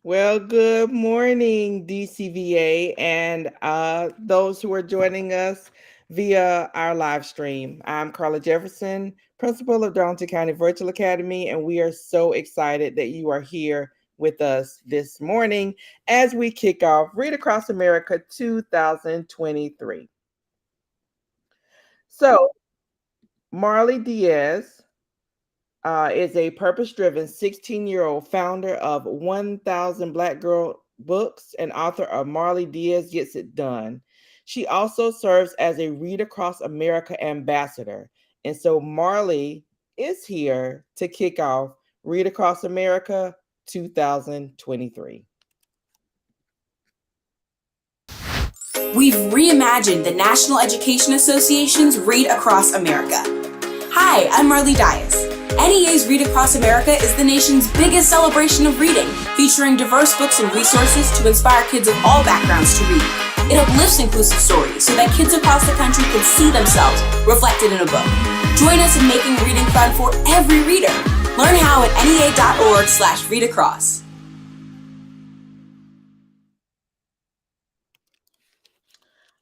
Well, good morning, DCVA, and those who are joining us via our live stream. I'm Carla Jefferson, principal of Darlington County Virtual Academy, and we are so excited that you are here with us this morning as we kick off Read Across America 2023. So, Marley Diaz is a purpose driven 16-year-old founder of 1000 Black Girl Books and author of Marley Diaz Gets It Done. She also serves as a Read Across America ambassador. And so Marley is here to kick off Read Across America 2023. We've reimagined the National Education Association's Read Across America. Hi, I'm Marley Diaz. NEA's Read Across America is the nation's biggest celebration of reading, featuring diverse books and resources to inspire kids of all backgrounds to read. It uplifts inclusive stories so that kids across the country can see themselves reflected in a book. Join us in making reading fun for every reader. Learn how at nea.org/readacross.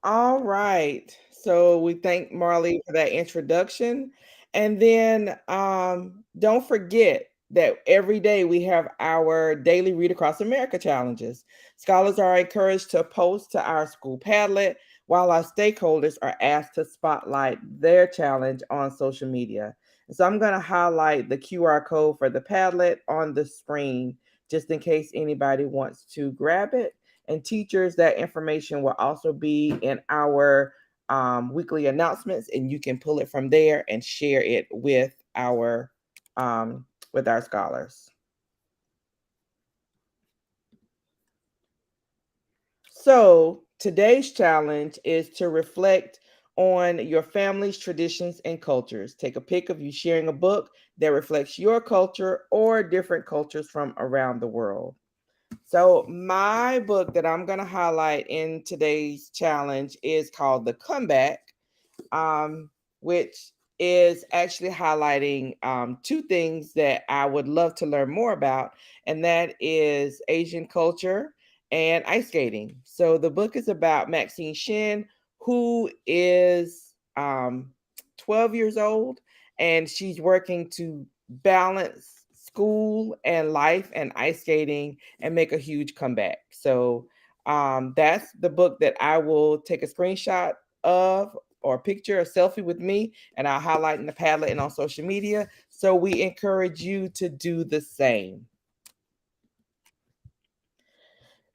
All right. So we thank Marley for that introduction. And then don't forget that every day we have our daily Read Across America challenges. Scholars are encouraged to post to our school Padlet, while our stakeholders are asked to spotlight their challenge on social media. So I'm going to highlight the QR code for the Padlet on the screen just in case anybody wants to grab it. And teachers, that information will also be in our weekly announcements, and you can pull it from there and share it with our scholars. So today's challenge is to reflect on your family's traditions and cultures. Take a pic of you sharing a book that reflects your culture or different cultures from around the world. So, my book that I'm going to highlight in today's challenge is called The Comeback, which is actually highlighting two things that I would love to learn more about, and that is Asian culture and ice skating. So, the book is about Maxine Shin, who is 12 years old, and she's working to balance school and life and ice skating and make a huge comeback. So that's the book that I will take a screenshot of or a picture, a selfie with me, and I'll highlight in the Padlet and on social media. So we encourage you to do the same.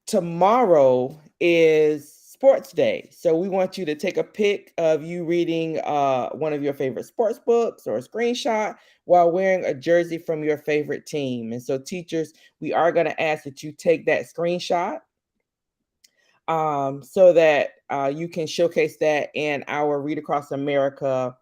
Tomorrow is sports day. So we want you to take a pic of you reading one of your favorite sports books or a screenshot while wearing a jersey from your favorite team. And so teachers, we are going to ask that you take that screenshot so that you can showcase that in our Read Across America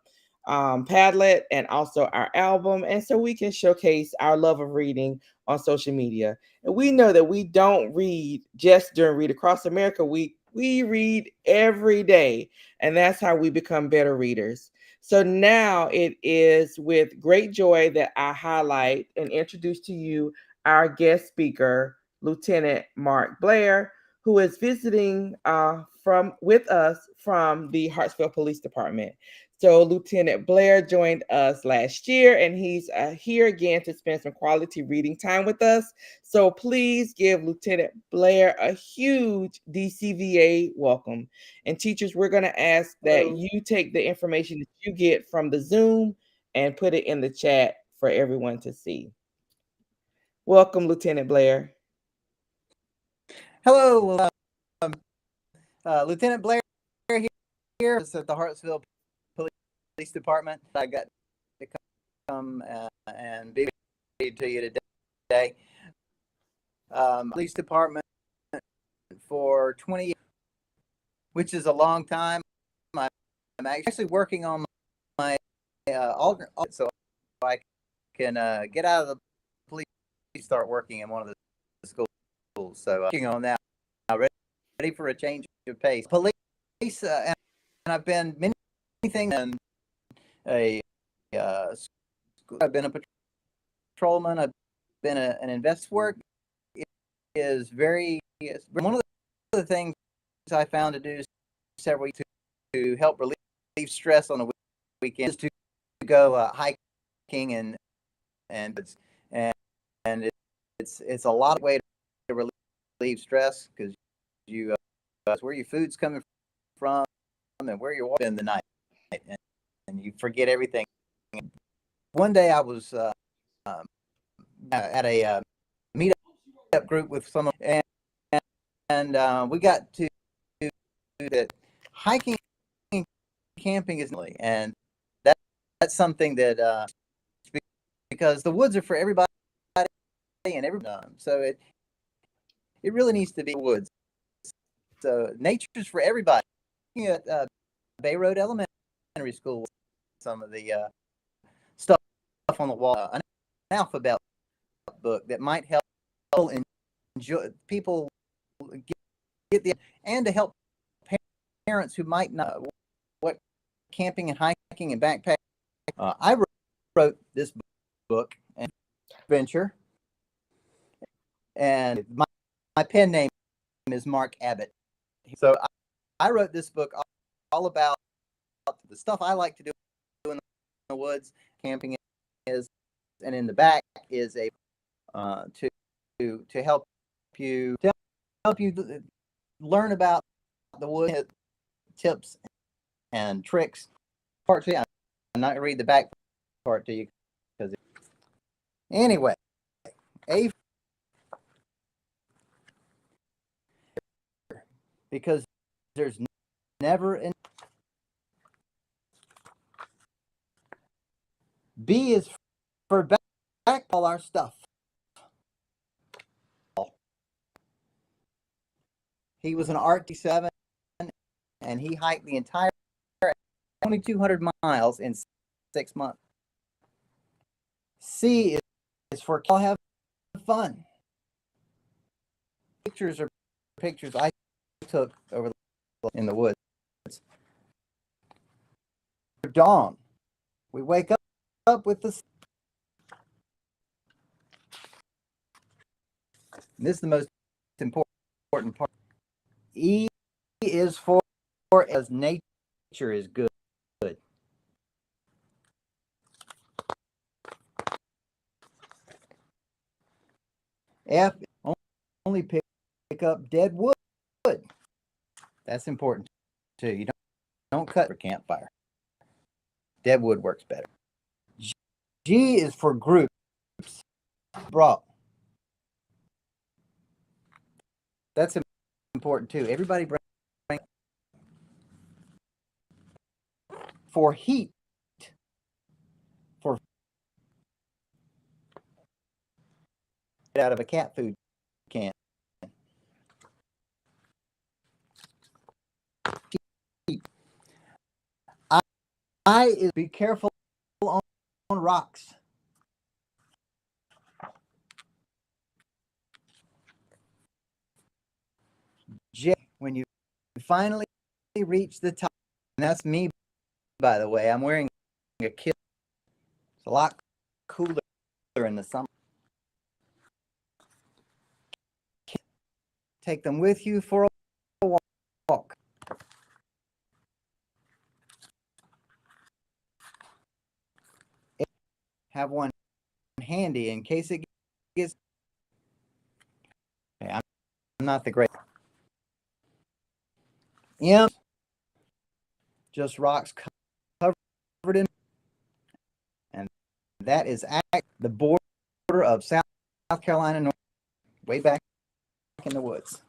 Padlet and also our album. And so we can showcase our love of reading on social media. And we know that we don't read just during Read Across America. We read every day, and that's how we become better readers. So now it is with great joy that I highlight and introduce to you our guest speaker, Lieutenant Mark Blair, who is visiting with us from the Hartsville Police Department. So Lieutenant Blair joined us last year, and he's here again to spend some quality reading time with us. So please give Lieutenant Blair a huge DCVA welcome. And teachers, we're going to ask that you take the information that you get from the Zoom and put it in the chat for everyone to see. Welcome, Lieutenant Blair. Hello, Lieutenant Blair here at the Hartsville Police Department. I got to come and be to you today. Police Department for 20 years, which is a long time. I'm actually working on my alternate so I can get out of the police and start working in one of the schools. So working on that now, ready for a change of pace. Police, and I've been many things. And I've been a patrolman. I've been an invest work is one of the things I found to do several weeks to help relieve stress on the weekend is to go hiking and it's a lot of way to relieve stress because you it's where your food's coming from and where you're walking in the night and you forget everything. One day I was at a meetup group with someone and we got to that hiking and camping is and that's something that because the woods are for everybody and everyone so it really needs to be woods. So nature's for everybody. At Bay Road Elementary School, some of the stuff on the wall, an alphabet book that might help enjoy people get the and to help parents who might not know what camping and hiking and backpacking. I wrote this book and adventure, and my pen name is Mark Abbott. So I wrote this book all about the stuff I like to do in the woods. Camping is, and in the back is a to help you learn about the wood tips and tricks. Part 2. I'm not gonna read the back part to you because anyway, because there's never an B is for back all our stuff. He was an RT7 and he hiked the entire 2,200 miles in 6 months. C is for all have fun. Pictures are pictures I took over in the woods. Dawn, we wake up with this. This is the most important part. E is for as nature is good. F only pick up dead wood. That's important too. You don't cut for campfire. Dead wood works better. G is for groups. Brought. That's important too. Everybody bring for heat. For out of a cat food can. I is be careful on rocks. J, when you finally reach the top, and that's me, by the way. I'm wearing a kilt. It's a lot cooler in the summer. Take them with you for a walk. Have one handy in case it gets. Okay, I'm not the great. M, just rocks covered in, and that is at the border of South Carolina, North, way back in the woods.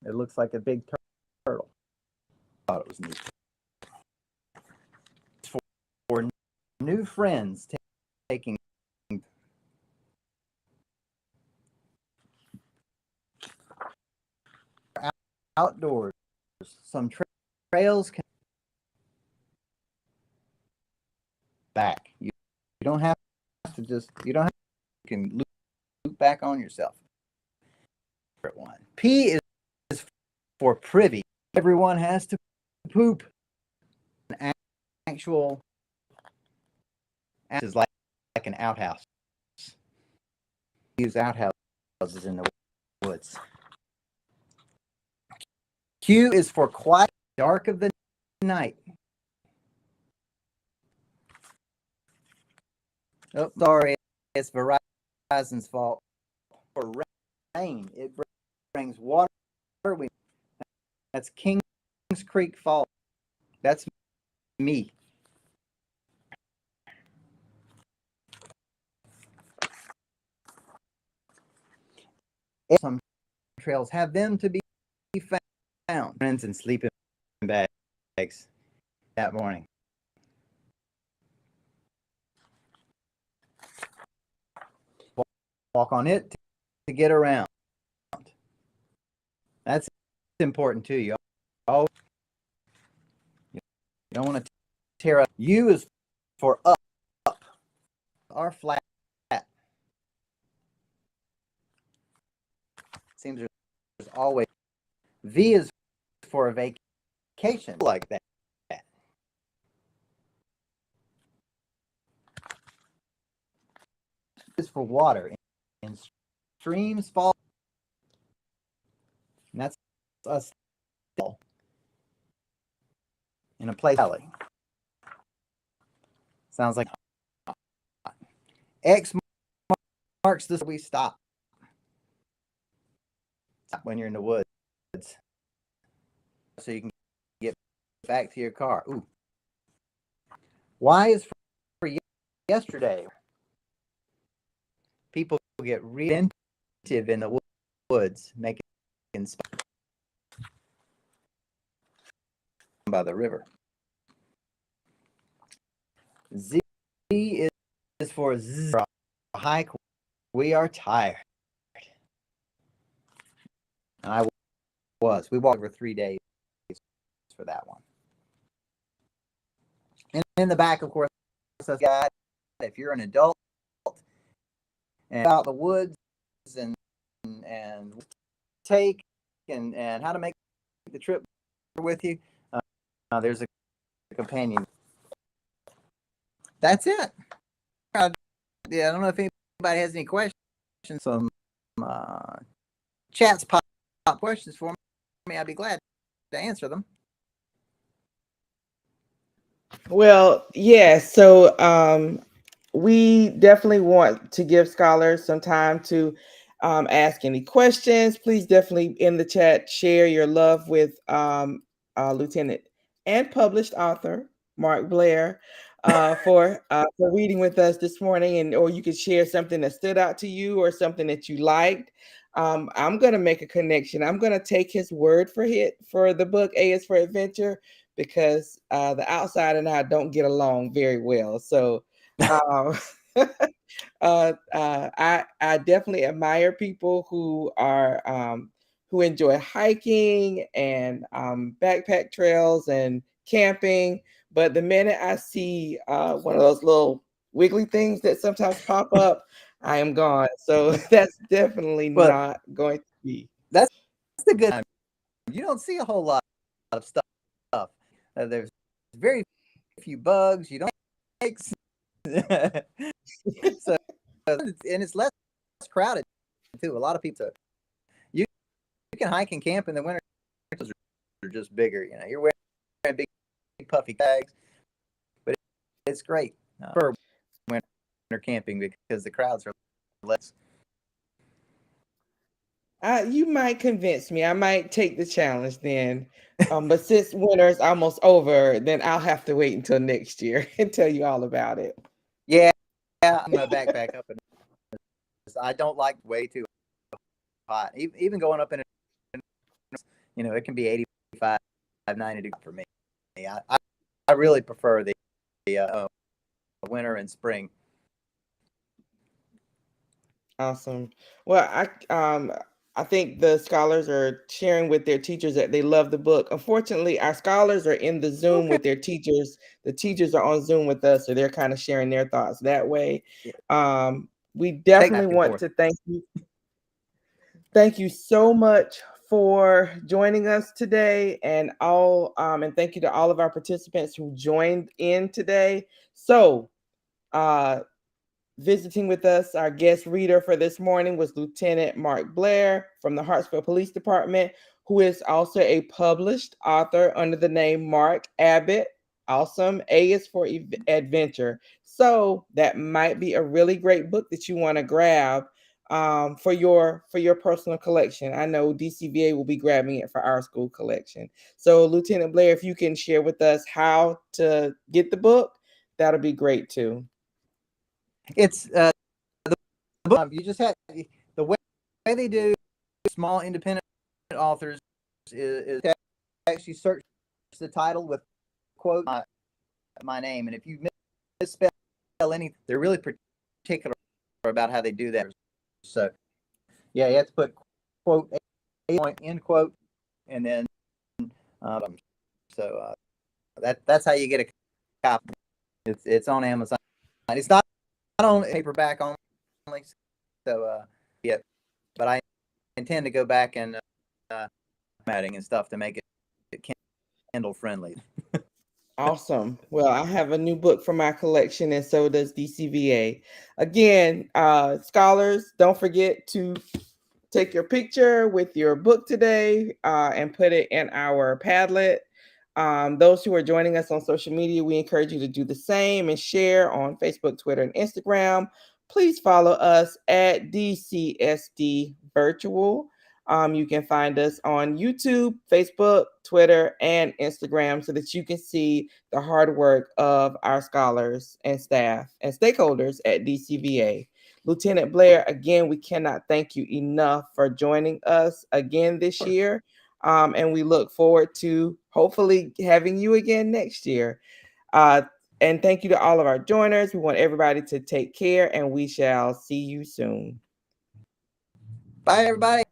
It looks like a big turtle. Thought it was neat. For new friends taking outdoors, some trails can back. You don't have to just you can loop back on yourself. One. P is for privy. Everyone has to poop. An actual is like an outhouse. Use outhouses is in the woods. Q is for quiet, dark of the night. Oh, sorry, it's Verizon's fault. For rain, it brings water. That's Kings Creek Falls. That's me. Some trails have them to be found. Friends and sleeping bags that morning. Walk on it to get around. That's important too. You don't want to tear up. U is for up. Or flat. Seems there's always. V is for a vacation like that. Is for water in streams, fall, and that's us in a place valley. Sounds like X marks this. We stop when you're in the woods, so you can get back to your car. Ooh. Y is for yesterday. People get really inventive in the woods, making by the river. Z is for hike. We are tired. And I was. We walked over 3 days for that one. And in the back, of course, says, if you're an adult and out the woods and take and how to make the trip with you, there's a companion. That's it. I don't know if anybody has any questions. Some chats pop questions for me. I'd be glad to answer them. Well, yeah. So we definitely want to give scholars some time to ask any questions. Please definitely in the chat share your love with Lieutenant and published author Mark Blair for reading with us this morning, and or you could share something that stood out to you or something that you liked. I'm going to make a connection. I'm going to take his word for the book A is for Adventure, because the outside and I don't get along very well. So I definitely admire people who are who enjoy hiking and backpack trails and camping. But the minute I see one of those little wiggly things that sometimes pop up, I am gone. So that's definitely not going to be. That's the good time. You don't see a whole lot of stuff. There's very few bugs. You don't take. So, and it's less crowded too. A lot of people. You can hike and camp in the winter. Are just bigger. You know, you're wearing big puffy bags, but it's great for winter camping because the crowds are less. You might convince me. I might take the challenge then. But since winter's almost over, then I'll have to wait until next year and tell you all about it. Yeah, I'm gonna backpack up, and I don't like way too hot. Even going up in, it can be 85, 90 degrees for me. I really prefer the winter and spring. Awesome. Well, I think the scholars are sharing with their teachers that they love the book. Unfortunately, our scholars are in the Zoom with their teachers. The teachers are on Zoom with us, so they're kind of sharing their thoughts that way. We definitely want to thank you. Thank you so much for joining us today, and thank you to all of our participants who joined in today. So, visiting with us, our guest reader for this morning was Lieutenant Mark Blair from the Hartsville Police Department, who is also a published author under the name Mark Abbott. Awesome. A is for adventure. So that might be a really great book that you want to grab for your personal collection. I know DCVA will be grabbing it for our school collection. So Lieutenant Blair, if you can share with us how to get the book, that'll be great too. It's the book. You just have the way they do small independent authors is actually search the title with quote my name, and if you misspell any, they're really particular about how they do that. So yeah, you have to put quote a point end quote, and then that's how you get a copy. It's on Amazon. It's not on paperback only. So yeah, but I intend to go back and formatting and stuff to make it Kindle friendly. Awesome. Well, I have a new book for my collection, and so does DCVA. Again, scholars, don't forget to take your picture with your book today and put it in our Padlet. Those who are joining us on social media, we encourage you to do the same and share on Facebook, Twitter, and Instagram. Please follow us at DCSD Virtual. You can find us on YouTube, Facebook, Twitter, and Instagram so that you can see the hard work of our scholars and staff and stakeholders at DCVA. Lieutenant Blair, again, we cannot thank you enough for joining us again this year. And we look forward to hopefully having you again next year. And thank you to all of our joiners. We want everybody to take care, and we shall see you soon. Bye, everybody.